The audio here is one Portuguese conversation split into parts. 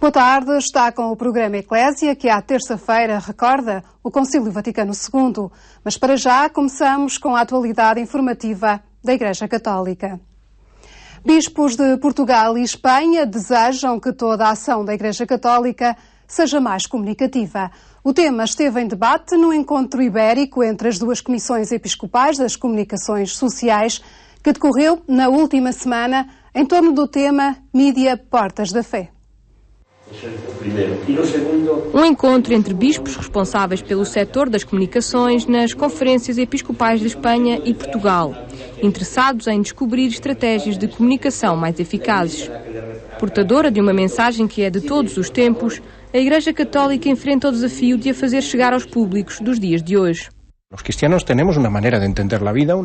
Boa tarde, está com o programa Eclésia, que à terça-feira recorda o Concílio Vaticano II. Mas para já começamos com a atualidade informativa da Igreja Católica. Bispos de Portugal e Espanha desejam que toda a ação da Igreja Católica seja mais comunicativa. O tema esteve em debate no encontro ibérico entre as duas comissões episcopais das comunicações sociais, que decorreu na última semana em torno do tema Mídia Portas da Fé. Um encontro entre bispos responsáveis pelo setor das comunicações nas conferências episcopais de Espanha e Portugal, interessados em descobrir estratégias de comunicação mais eficazes. Portadora de uma mensagem que é de todos os tempos, a Igreja Católica enfrenta o desafio de a fazer chegar aos públicos dos dias de hoje. Nós cristãos temos uma maneira de entender a vida,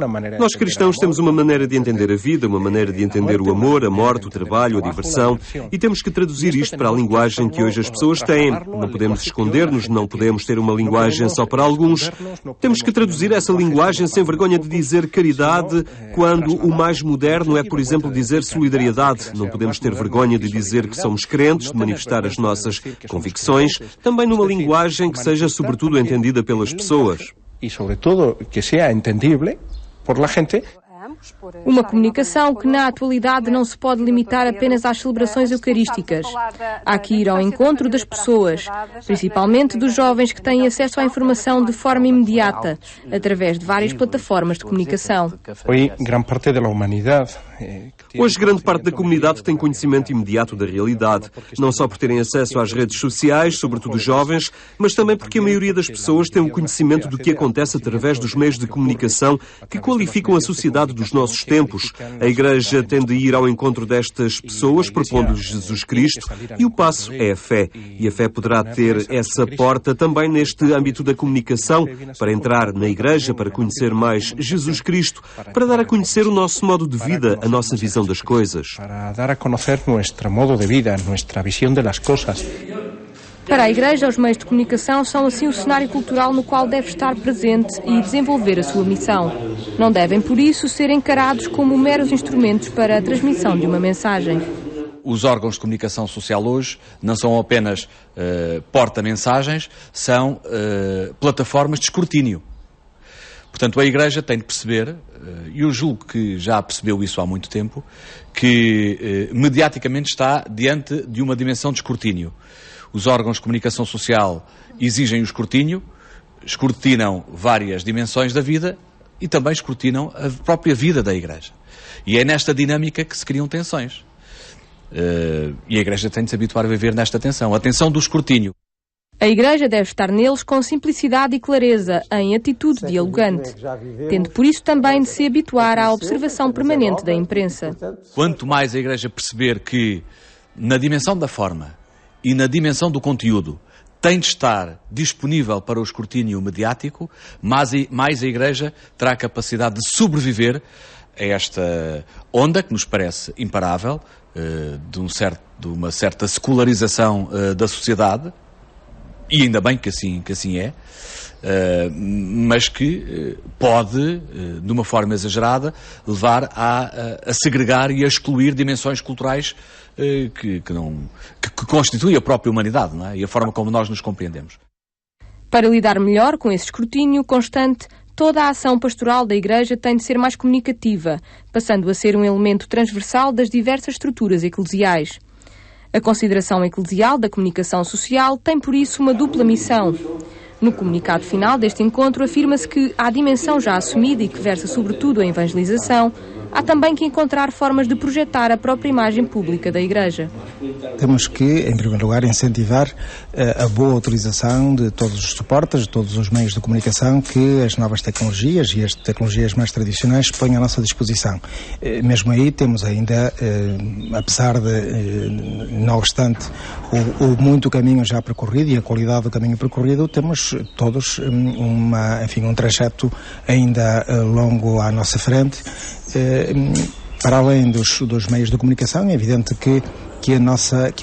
uma maneira de entender o amor, a morte, o trabalho, a diversão, e temos que traduzir isto para a linguagem que hoje as pessoas têm. Não podemos esconder-nos, não podemos ter uma linguagem só para alguns. Temos que traduzir essa linguagem sem vergonha de dizer caridade, quando o mais moderno é, por exemplo, dizer solidariedade. Não podemos ter vergonha de dizer que somos crentes, de manifestar as nossas convicções, também numa linguagem que seja sobretudo entendida pelas pessoas. E, sobretudo, que seja entendível por la gente. Uma comunicação que, na atualidade, não se pode limitar apenas às celebrações eucarísticas. Há que ir ao encontro das pessoas, principalmente dos jovens que têm acesso à informação de forma imediata, através de várias plataformas de comunicação. Hoje, grande parte da comunidade tem conhecimento imediato da realidade, não só por terem acesso às redes sociais, sobretudo os jovens, mas também porque a maioria das pessoas tem o conhecimento do que acontece através dos meios de comunicação que qualificam a sociedade dos nossos tempos. A Igreja tem de ir ao encontro destas pessoas, propondo-lhes Jesus Cristo, e o passo é a fé. E a fé poderá ter essa porta também neste âmbito da comunicação, para entrar na Igreja, para conhecer mais Jesus Cristo, para dar a conhecer o nosso modo de vida, a nossa visão das coisas. Para dar a conhecer nosso modo de vida, nossa visão das coisas. Para a Igreja, os meios de comunicação são assim o cenário cultural no qual deve estar presente e desenvolver a sua missão. Não devem, por isso, ser encarados como meros instrumentos para a transmissão de uma mensagem. Os órgãos de comunicação social hoje não são apenas porta-mensagens, são plataformas de escrutínio. Portanto, a Igreja tem de perceber, e eu julgo que já percebeu isso há muito tempo, que mediaticamente está diante de uma dimensão de escrutínio. Os órgãos de comunicação social exigem o escrutínio, escrutinam várias dimensões da vida e também escrutinam a própria vida da Igreja. E é nesta dinâmica que se criam tensões. E a Igreja tem de se habituar a viver nesta tensão, a tensão do escrutínio. A Igreja deve estar neles com simplicidade e clareza, em atitude dialogante, tendo por isso também de se habituar à observação permanente da imprensa. Quanto mais a Igreja perceber que, na dimensão da forma e na dimensão do conteúdo, tem de estar disponível para o escrutínio mediático, mais a Igreja terá a capacidade de sobreviver a esta onda que nos parece imparável, de uma certa secularização da sociedade, e ainda bem que assim é, mas que pode, de uma forma exagerada, levar a segregar e a excluir dimensões culturais que constituem a própria humanidade, não é? E a forma como nós nos compreendemos. Para lidar melhor com esse escrutínio constante, toda a ação pastoral da Igreja tem de ser mais comunicativa, passando a ser um elemento transversal das diversas estruturas eclesiais. A consideração eclesial da comunicação social tem, por isso, uma dupla missão. No comunicado final deste encontro, afirma-se que há dimensão já assumida e que versa sobretudo a evangelização, há também que encontrar formas de projetar a própria imagem pública da Igreja. Temos que, em primeiro lugar, incentivar a boa utilização de todos os suportes, de todos os meios de comunicação que as novas tecnologias e as tecnologias mais tradicionais põem à nossa disposição. Mesmo aí temos ainda, apesar de, não obstante, o muito caminho já percorrido e a qualidade do caminho percorrido, temos todos um trajeto ainda longo à nossa frente. Para além dos meios de comunicação, é evidente que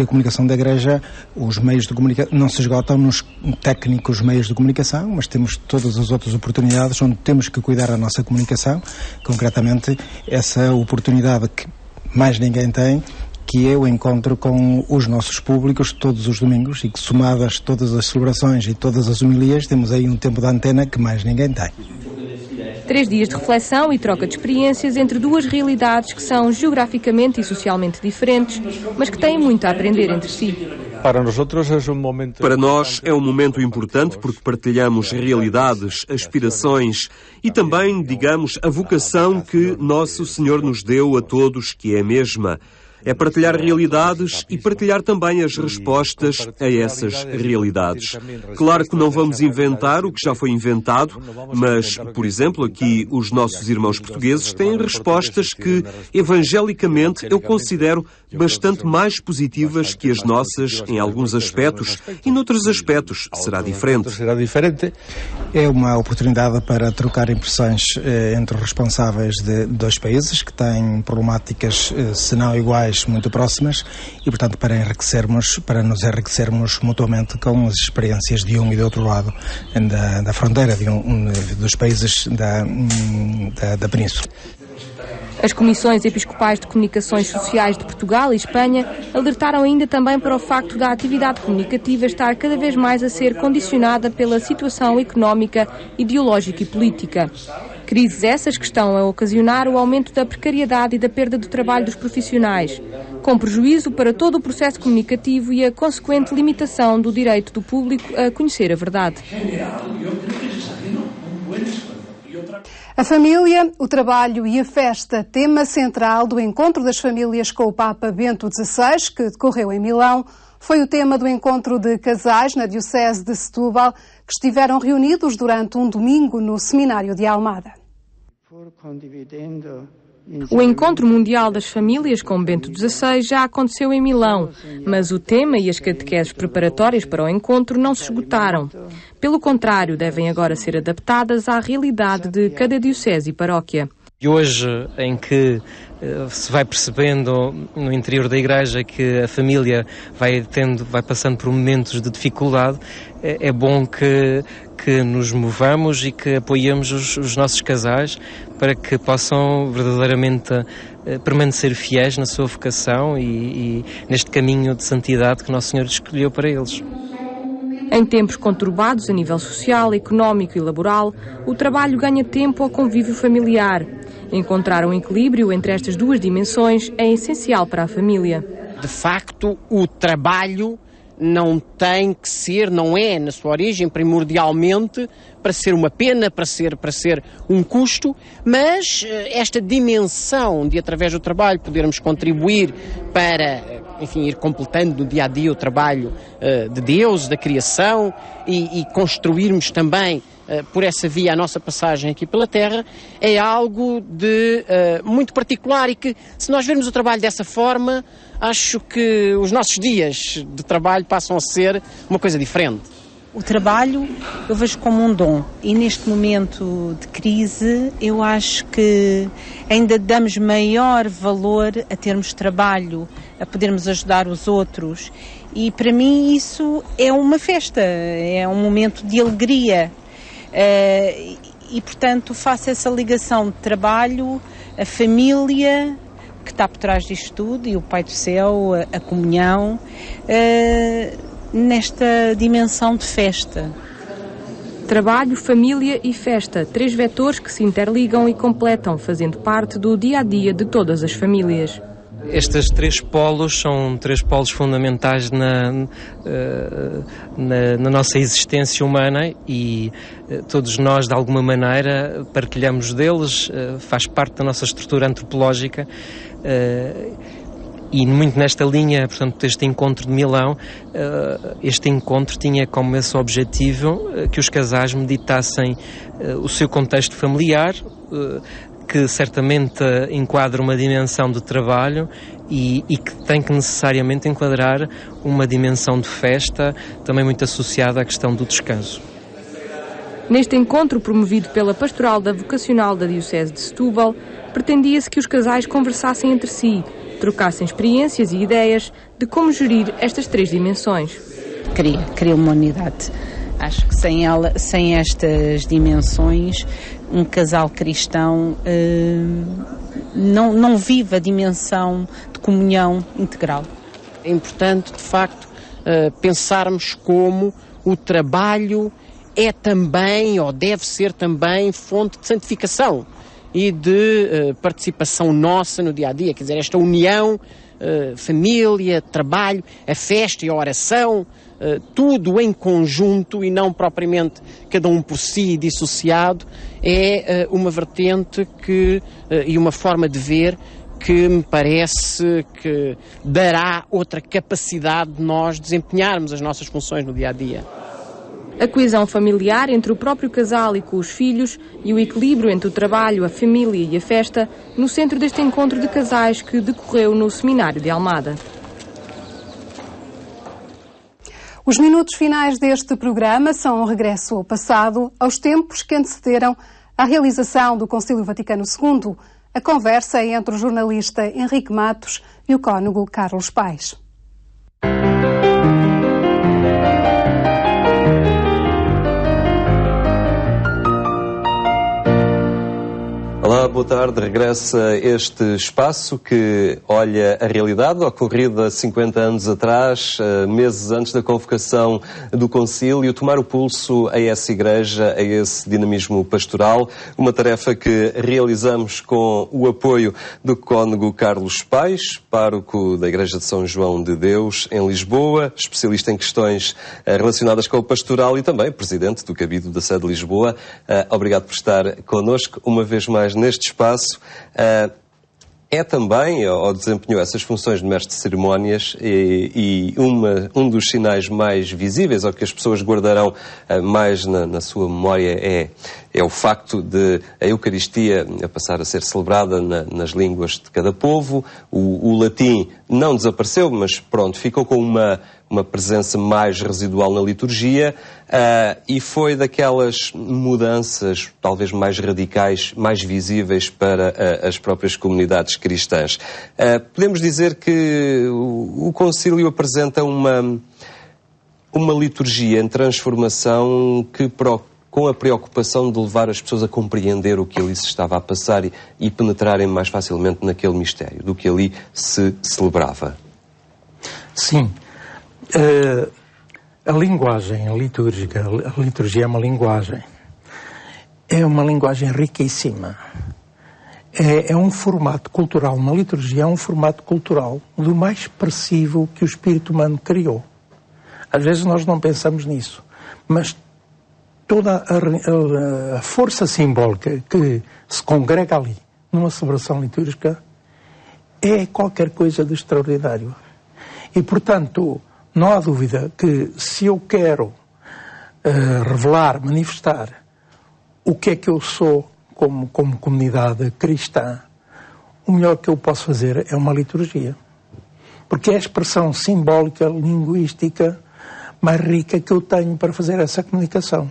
a comunicação da Igreja, os meios de comunicação não se esgotam nos técnicos meios de comunicação, mas temos todas as outras oportunidades onde temos que cuidar da nossa comunicação, concretamente essa oportunidade que mais ninguém tem, que é o encontro com os nossos públicos todos os domingos e que, somadas todas as celebrações e todas as homilias, temos aí um tempo de antena que mais ninguém tem. 3 dias de reflexão e troca de experiências entre duas realidades que são geograficamente e socialmente diferentes, mas que têm muito a aprender entre si. Para nós é um momento importante porque partilhamos realidades, aspirações e também, digamos, a vocação que Nosso Senhor nos deu a todos, que é a mesma. É partilhar realidades e partilhar também as respostas a essas realidades. Claro que não vamos inventar o que já foi inventado, mas, por exemplo, aqui os nossos irmãos portugueses têm respostas que, evangelicamente, eu considero bastante mais positivas que as nossas em alguns aspectos e noutros aspectos será diferente. É uma oportunidade para trocar impressões entre os responsáveis de dois países que têm problemáticas, se não iguais, muito próximas e, portanto, para nos enriquecermos mutuamente com as experiências de um e do outro lado da fronteira dos países da Península. As Comissões Episcopais de Comunicações Sociais de Portugal e Espanha alertaram ainda também para o facto da atividade comunicativa estar cada vez mais a ser condicionada pela situação económica, ideológica e política. Crises essas que estão a ocasionar o aumento da precariedade e da perda do trabalho dos profissionais, com prejuízo para todo o processo comunicativo e a consequente limitação do direito do público a conhecer a verdade. A família, o trabalho e a festa, tema central do encontro das famílias com o Papa Bento XVI, que decorreu em Milão, foi o tema do encontro de casais na Diocese de Setúbal, que estiveram reunidos durante um domingo no Seminário de Almada. O Encontro Mundial das Famílias com Bento XVI já aconteceu em Milão, mas o tema e as catequeses preparatórias para o encontro não se esgotaram. Pelo contrário, devem agora ser adaptadas à realidade de cada diocese e paróquia. E hoje, em que se vai percebendo no interior da Igreja que a família vai passando por momentos de dificuldade, é bom que nos movamos e que apoiemos os nossos casais para que possam verdadeiramente permanecer fiéis na sua vocação e neste caminho de santidade que Nosso Senhor escolheu para eles. Em tempos conturbados a nível social, económico e laboral, o trabalho ganha tempo ao convívio familiar. Encontrar um equilíbrio entre estas duas dimensões é essencial para a família. De facto, o trabalho não tem que ser, não é, na sua origem, primordialmente, para ser uma pena, para ser um custo, mas esta dimensão de, através do trabalho, podermos contribuir para, enfim, ir completando no dia-a-dia o trabalho de Deus, da criação, e construirmos também, por essa via, a nossa passagem aqui pela Terra, é algo de muito particular e que, se nós vermos o trabalho dessa forma, acho que os nossos dias de trabalho passam a ser uma coisa diferente. O trabalho eu vejo como um dom e neste momento de crise eu acho que ainda damos maior valor a termos trabalho, a podermos ajudar os outros e para mim isso é uma festa, é um momento de alegria e portanto faço essa ligação de trabalho, a família que está por trás disto tudo e o Pai do Céu, a comunhão, nesta dimensão de festa. Trabalho, família e festa, 3 vetores que se interligam e completam, fazendo parte do dia-a-dia de todas as famílias. Estes 3 polos são 3 polos fundamentais na nossa existência humana e todos nós, de alguma maneira, partilhamos deles, faz parte da nossa estrutura antropológica e muito nesta linha, portanto, deste encontro de Milão, este encontro tinha como esse objetivo que os casais meditassem o seu contexto familiar, que certamente enquadra uma dimensão de trabalho e que tem que necessariamente enquadrar uma dimensão de festa, também muito associada à questão do descanso. Neste encontro promovido pela Pastoral da Vocacional da Diocese de Setúbal, pretendia-se que os casais conversassem entre si, trocassem experiências e ideias de como gerir estas 3 dimensões. Cria uma unidade. Acho que sem estas dimensões, um casal cristão não vive a dimensão de comunhão integral. É importante, de facto, pensarmos como o trabalho é também, ou deve ser também, fonte de santificação e de participação nossa no dia-a-dia. Quer dizer, esta união, família, trabalho, a festa e a oração, tudo em conjunto e não propriamente cada um por si dissociado, é uma vertente e uma forma de ver que me parece que dará outra capacidade de nós desempenharmos as nossas funções no dia-a-dia. A coesão familiar entre o próprio casal e com os filhos e o equilíbrio entre o trabalho, a família e a festa no centro deste encontro de casais que decorreu no Seminário de Almada. Os minutos finais deste programa são um regresso ao passado, aos tempos que antecederam a realização do Concílio Vaticano II, a conversa entre o jornalista Henrique Matos e o cônego Carlos Paes. Olá, boa tarde. Regressa este espaço que olha a realidade ocorrida 50 anos atrás, meses antes da convocação do Concílio, tomar o pulso a essa igreja, a esse dinamismo pastoral, uma tarefa que realizamos com o apoio do cônego Carlos Paes, pároco da Igreja de São João de Deus, em Lisboa, especialista em questões relacionadas com o pastoral e também presidente do Cabildo da sede de Lisboa. Obrigado por estar connosco uma vez mais neste espaço. É também, ou desempenhou essas funções de mestre de cerimónias e um dos sinais mais visíveis, ou que as pessoas guardarão mais na sua memória, é o facto de a Eucaristia passar a ser celebrada nas línguas de cada povo. O latim não desapareceu, mas pronto, ficou com uma presença mais residual na liturgia, e foi daquelas mudanças talvez mais radicais, mais visíveis para as próprias comunidades cristãs. Podemos dizer que o Concílio apresenta uma liturgia em transformação que com a preocupação de levar as pessoas a compreender o que ali se estava a passar e penetrarem mais facilmente naquele mistério, do que ali se celebrava. Sim. A linguagem litúrgica, a liturgia é uma linguagem riquíssima. É um formato cultural, uma liturgia é um formato cultural do mais expressivo que o espírito humano criou. Às vezes nós não pensamos nisso, mas toda a força simbólica que se congrega ali numa celebração litúrgica é qualquer coisa de extraordinário. E, portanto, não há dúvida que se eu quero revelar, manifestar o que é que eu sou como comunidade cristã, o melhor que eu posso fazer é uma liturgia. Porque é a expressão simbólica, linguística, mais rica que eu tenho para fazer essa comunicação.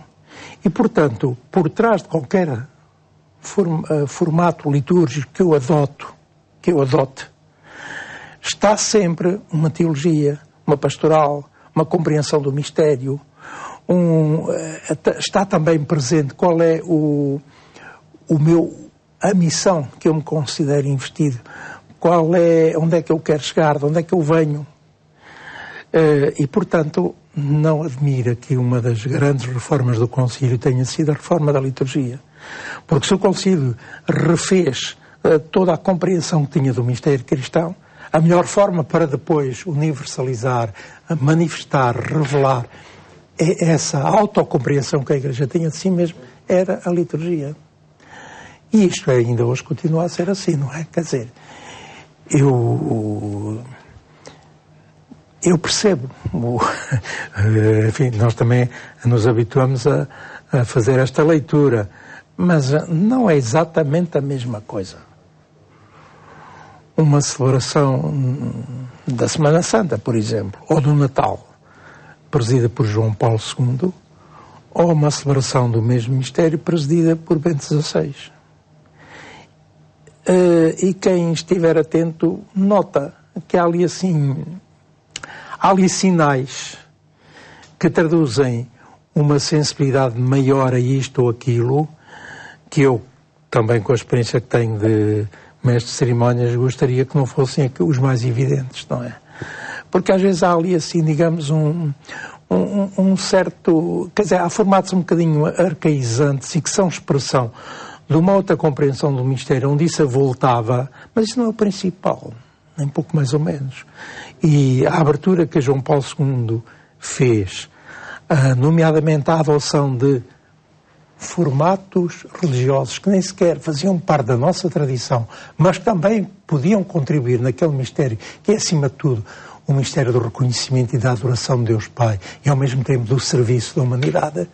E, portanto, por trás de qualquer formato litúrgico que eu adote, está sempre uma teologia, uma pastoral, uma compreensão do mistério. Está também presente qual é a missão que eu me considero investido, onde é que eu quero chegar, de onde é que eu venho. E, portanto, não admira que uma das grandes reformas do Concílio tenha sido a reforma da liturgia. Porque se o Concílio refez toda a compreensão que tinha do mistério cristão, a melhor forma para depois universalizar, manifestar, revelar essa autocompreensão que a Igreja tinha de si mesma era a liturgia. E isto ainda hoje continua a ser assim, não é? Quer dizer, eu percebo. Enfim, nós também nos habituamos a fazer esta leitura, mas não é exatamente a mesma coisa. Uma celebração da Semana Santa, por exemplo, ou do Natal, presidida por João Paulo II, ou uma celebração do mesmo mistério presidida por Bento XVI. E quem estiver atento nota que há ali sinais que traduzem uma sensibilidade maior a isto ou aquilo, que eu também, com a experiência que tenho de mestres de cerimónias, gostaria que não fossem os mais evidentes, não é? Porque às vezes há ali assim, digamos, um certo... Quer dizer, há formatos um bocadinho arcaizantes e que são expressão de uma outra compreensão do mistério, onde isso avultava, mas isso não é o principal, nem pouco mais ou menos. E a abertura que João Paulo II fez, nomeadamente a adoção de formatos religiosos que nem sequer faziam parte da nossa tradição, mas que também podiam contribuir naquele mistério, que é, acima de tudo, o mistério do reconhecimento e da adoração de Deus Pai, e ao mesmo tempo do serviço da humanidade.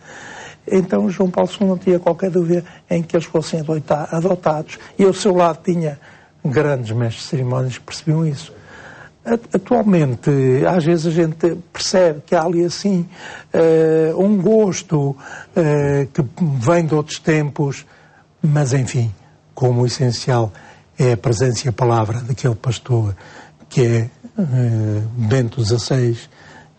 Então João Paulo II não tinha qualquer dúvida em que eles fossem adotados, e ao seu lado tinha grandes mestres de cerimónias que percebiam isso. Atualmente, às vezes a gente percebe que há ali assim um gosto que vem de outros tempos, mas enfim, como o essencial é a presença e a palavra daquele pastor que é Bento XVI,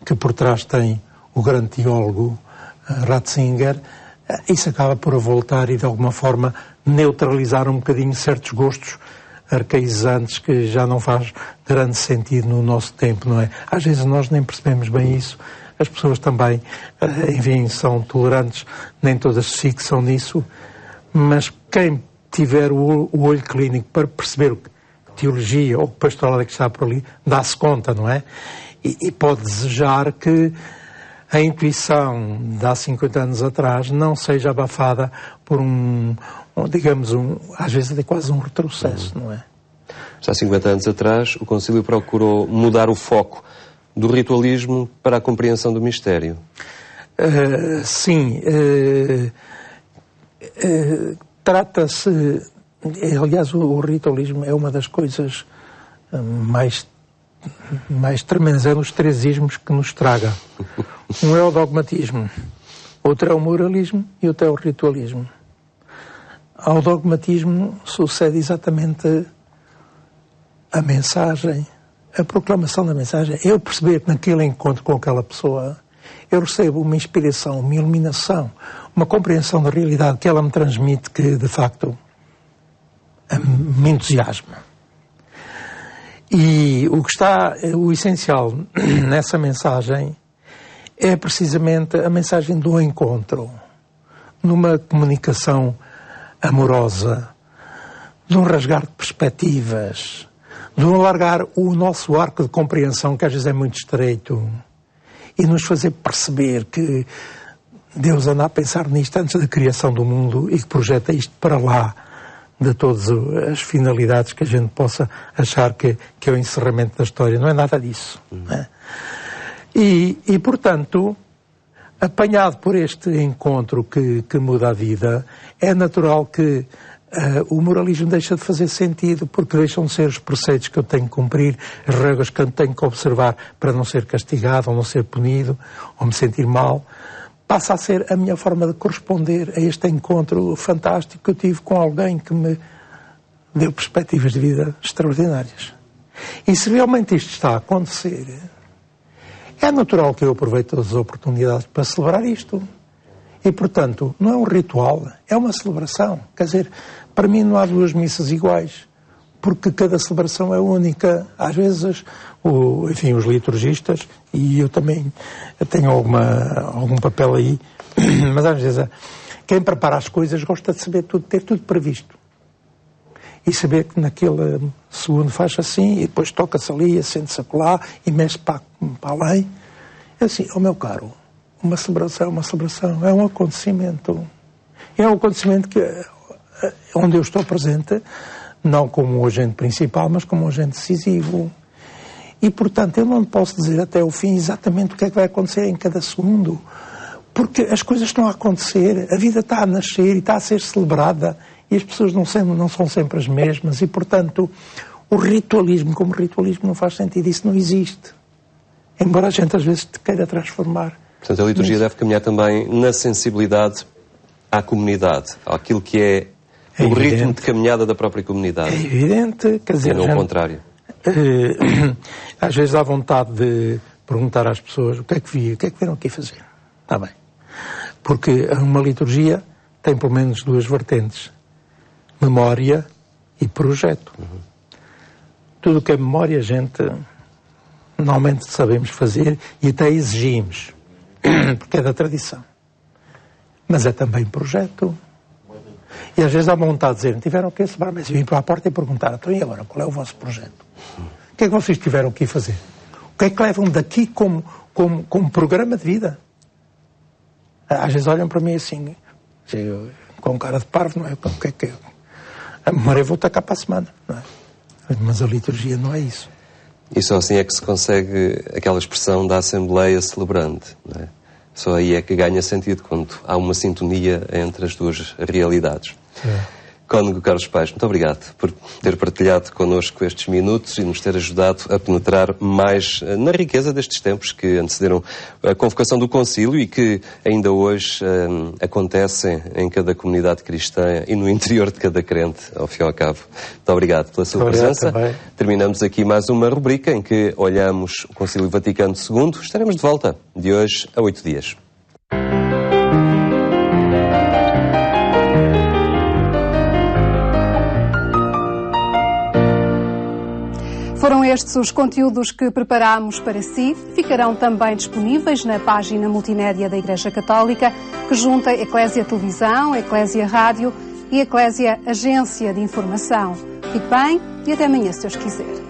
que por trás tem o grande teólogo Ratzinger, isso acaba por voltar e de alguma forma neutralizar um bocadinho certos gostos arcaizantes que já não faz grande sentido no nosso tempo, não é? Às vezes nós nem percebemos bem isso, as pessoas também, enfim, são tolerantes, nem todas se fixam nisso, mas quem tiver o olho clínico para perceber o que teologia ou pastoral é que está por ali, dá-se conta, não é? E pode desejar que a intuição de há 50 anos atrás não seja abafada por digamos, às vezes até quase um retrocesso, não é? Já há 50 anos atrás, o Concílio procurou mudar o foco do ritualismo para a compreensão do mistério. Sim. Trata-se... Aliás, o ritualismo é uma das coisas mais tremendas, é nos três ismos que nos traga. Um é o dogmatismo, outro é o moralismo e outro é o ritualismo. Ao dogmatismo sucede exatamente a mensagem, a proclamação da mensagem. Eu perceber que naquele encontro com aquela pessoa eu recebo uma inspiração, uma iluminação, uma compreensão da realidade que ela me transmite que, de facto, me entusiasma. E o essencial nessa mensagem é precisamente a mensagem do encontro, numa comunicação amorosa, de um rasgar de perspectivas, de um alargar o nosso arco de compreensão, que às vezes é muito estreito, e nos fazer perceber que Deus anda a pensar nisto antes da criação do mundo e que projeta isto para lá de todas as finalidades que a gente possa achar que é o encerramento da história. Não é nada disso. Não é? E, portanto, apanhado por este encontro que muda a vida, é natural que o moralismo deixa de fazer sentido, porque deixam de ser os preceitos que eu tenho que cumprir, as regras que eu tenho que observar para não ser castigado, ou não ser punido, ou me sentir mal. Passa a ser a minha forma de corresponder a este encontro fantástico que eu tive com alguém que me deu perspectivas de vida extraordinárias. E se realmente isto está a acontecer, é natural que eu aproveite todas as oportunidades para celebrar isto. E, portanto, não é um ritual, é uma celebração. Quer dizer, para mim não há duas missas iguais, porque cada celebração é única. Às vezes, enfim, os liturgistas, e eu também tenho algum papel aí, mas às vezes quem prepara as coisas gosta de saber tudo, ter tudo previsto. E saber que naquele segundo faz assim, e depois toca-se ali, acende-se acolá, e mexe para além. É assim, meu caro, uma celebração é uma celebração, é um acontecimento. É um acontecimento onde eu estou presente, não como o agente principal, mas como um agente decisivo. E, portanto, eu não posso dizer até o fim exatamente o que é que vai acontecer em cada segundo, porque as coisas estão a acontecer, a vida está a nascer e está a ser celebrada, e as pessoas não são sempre as mesmas, e, portanto, o ritualismo como ritualismo não faz sentido, isso não existe. Embora a gente às vezes queira transformar. Portanto, a liturgia deve caminhar também na sensibilidade à comunidade, àquilo que é o ritmo de caminhada da própria comunidade. É evidente, quer dizer... E não o contrário. Às vezes dá vontade de perguntar às pessoas o que é que viram aqui fazer. Está bem. Porque uma liturgia tem pelo menos duas vertentes. Memória e projeto. Tudo que é memória a gente normalmente sabemos fazer e até exigimos, porque é da tradição. Mas é também projeto. E às vezes dá vontade de dizer, tiveram que celebrar, mas eu vim para a porta e perguntar, então e agora, qual é o vosso projeto? O que é que vocês tiveram que fazer? O que é que levam daqui como programa de vida? Às vezes olham para mim assim, com cara de parvo, não é? O que é que é? A memória volta cá para a semana, não é? Mas a liturgia não é isso. E só assim é que se consegue aquela expressão da Assembleia celebrante, não é? Só aí é que ganha sentido, quando há uma sintonia entre as duas realidades. Cônego Carlos Paes, muito obrigado por ter partilhado connosco estes minutos e nos ter ajudado a penetrar mais na riqueza destes tempos que antecederam a convocação do concílio e que ainda hoje acontecem em cada comunidade cristã e no interior de cada crente, ao fim e ao cabo. Muito obrigado pela sua presença. Também. Terminamos aqui mais uma rubrica em que olhamos o Concílio Vaticano II. Estaremos de volta de hoje a 8 dias. Foram estes os conteúdos que preparámos para si. Ficarão também disponíveis na página multimédia da Igreja Católica, que junta Eclésia Televisão, Eclésia Rádio e Eclésia Agência de Informação. Fique bem e até amanhã, se Deus quiser.